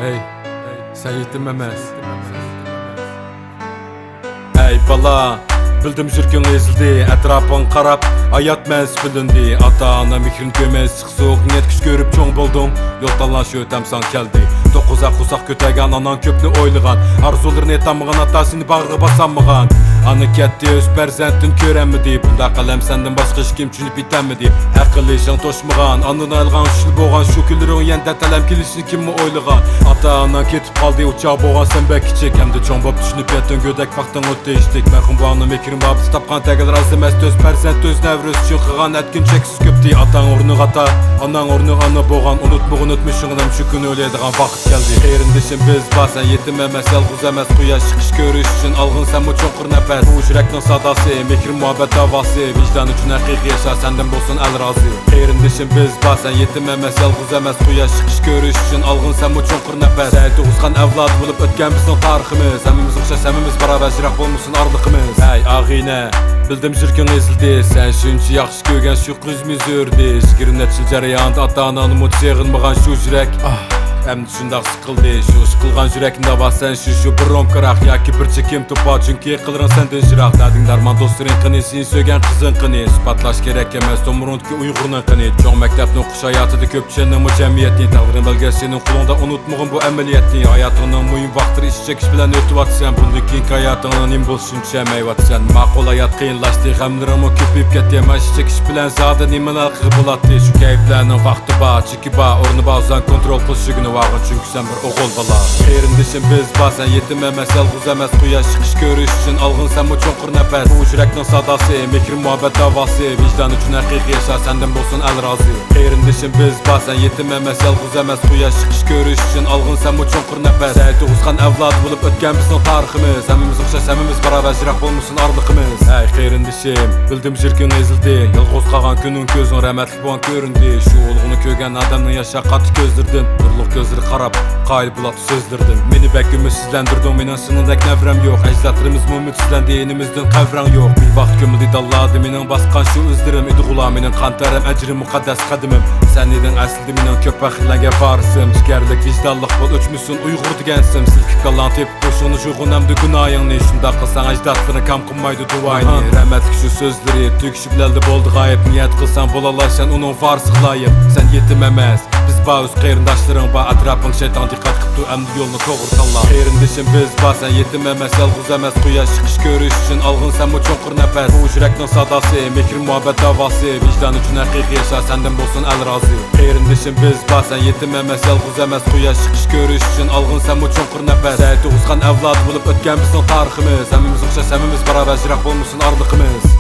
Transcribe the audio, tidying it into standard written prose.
Ey, sen yetim emas. Ey bala, bildim jirkin ezildi, etrafın qarab, hayat mens bilindi. Ata-ana mikrin kömez, soğuk niyet küç görüp çoğun buldum. Yol tanlaşı ötemsan keldi. Dokuzak uzak kötegen anan köpni oyligan. Arzularını etamıgan atasını bağı basamıgan. Anı ketdi öz perzentin köremidi. Bunda kalem senden başka hiç kim çünüp itemidi. Akıllı işin toşmıgan, anını algan şül boğan. Şu küllerin yende telem kilişini kim mi oyligan. Ata-anan ketip kaldı uçağı boğan sen belki çek. Hem de çoğun bab düşünüp yettin gödek baktan öte iştik. Merhum bu anı mekrin babısı tapkan tegel razım est. Öz perzent öz nevröz çıkıgan etkin çeksiz köpti. Atan ornu ata, anan ornu anı boğan. Unutmuğun unutmuşunum şu gün öyleydiğen vakit geldi. Eyrindişin biz basen yetim emes, yalğız emes. Kuyaş çıkış görüş için algın sen bu çonkur nefes. Bu yürekten sadası, mekrin muhabbet davası. Vicdan üçün hakiki yaşa senden bolsun el razı. Eyrindişin biz basen yetim emes, yalğız emes. Kuyaş çıkış görüş için algın sen bu çonkur nefes. Seydi uzkan evlad bulup ötken bizim tariximiz. Hemimiz uçsa semimiz beraber jirak olmuşsun ardıqımız. Hey ağine, bildim jirkin ezildi. Sen şunçu yaxşı kögen şu kızmiz ördü. Şikirin etçil jarayanda ata-ananı mut seğinmıgan şu jürek. Hem şundaq sıkıldı, şu sıkılgan yürekinde var sen şu bir rom kırak. Ya ki bir çekim tupa çünkü kılırın senden jirak. Dadin darman dostların kını, sin sögen kızın kını. Spatlaş gerek emez, tomurund ki uygurun kını. Çoğun mektepnin kuş hayatıda köpçenin mu cemiyetini. Tağırın belgesinin kulunda unutmuğun bu emeliyetini. Hayatının mühim vaxtır iş çekiş bilen ötü vat sen. Bundan ki hayatının impulsun çemey vat sen. Makul hayat kıyınlaştı, gemlerim o köpüyüp ketdi. Ma iş çekiş bilen zaten imeler kırbulattı. Şu keyiflerinin vakti ba, çiki ba, ornu ba uzan kontrol kılışıgını vağın çünkü sen bir oğul bala. Eyrindişin biz basen yetim emes, yalğız emes. Kuyaş çıkış görüş için algın sen bu çonkur nefes. Bu yürekten sadası, mekrin muhabbet davası. Vicdan üçün hakiki yaşa senden bolsun el razı. Eyrindişin biz basen yetim emes, yalğız emes. Kuyaş çıkış görüş için algın sen bu çonkur nefes. Seydi uzkan evlad bulup ötken bizim tariximiz. Hemimiz uçsa semimiz beraber jirak olmuşsun ardıqımız. Ey eyrindişim, bildim jirkin ezildi. Yalğız qalan günün közün rahmetlik boğan göründü. Şu olğunu kögen adamın yaşa katı gözdirdin. Nurluq gözleri qarab, qayıl bulat sözdirdin. Meni bək ümitsizləndirdin, menin sınındək nəvrəm yox. Əcdadlarımız mümitsizləndi, yenimizdən qəvrən yox. Bir vaxt gömüldü dalladı, menin basqan şu üzdirim. İdi qula menin qantarım, əcrim müqəddəs qədimim. Sən idin əslidi menin köpəxilləngə varisim. Cikərlik, vicdallıq bol öçmüsün, uyğur digənsim. Silkib qalan tep, boşunu juğun əmdi günayın. Şunda qılsan əcdadlarına kam qınmaydı duvayni. Rəhmətlik şu sözləri, tüküşü biləldi boldu qayıb. Niyət qılsan bolalaşan, onun varsıq layıb. Sən yetim eməz, biz ba öz qeyrindaşların ba. Atrapın şeytan dikkat kıptı emdi yolunu doğru salla. Eyrindişin biz basen yetim emes, yalğız emes. Kuyaş çıkış görüş için algın sen bu çonkur nefes. Bu yürekten sadası, mekrin muhabbet davası. Vicdan üçün hakiki yaşa senden bolsun el razı. Eyrindişin biz basen yetim emes, yalğız emes. Kuyaş çıkış görüş için algın sen bu çonkur nefes. Seydi uzkan evlad bulup ötken bizim tariximiz. Hemimiz uçsa semimiz beraber jirak olmuşsun ardıqımız.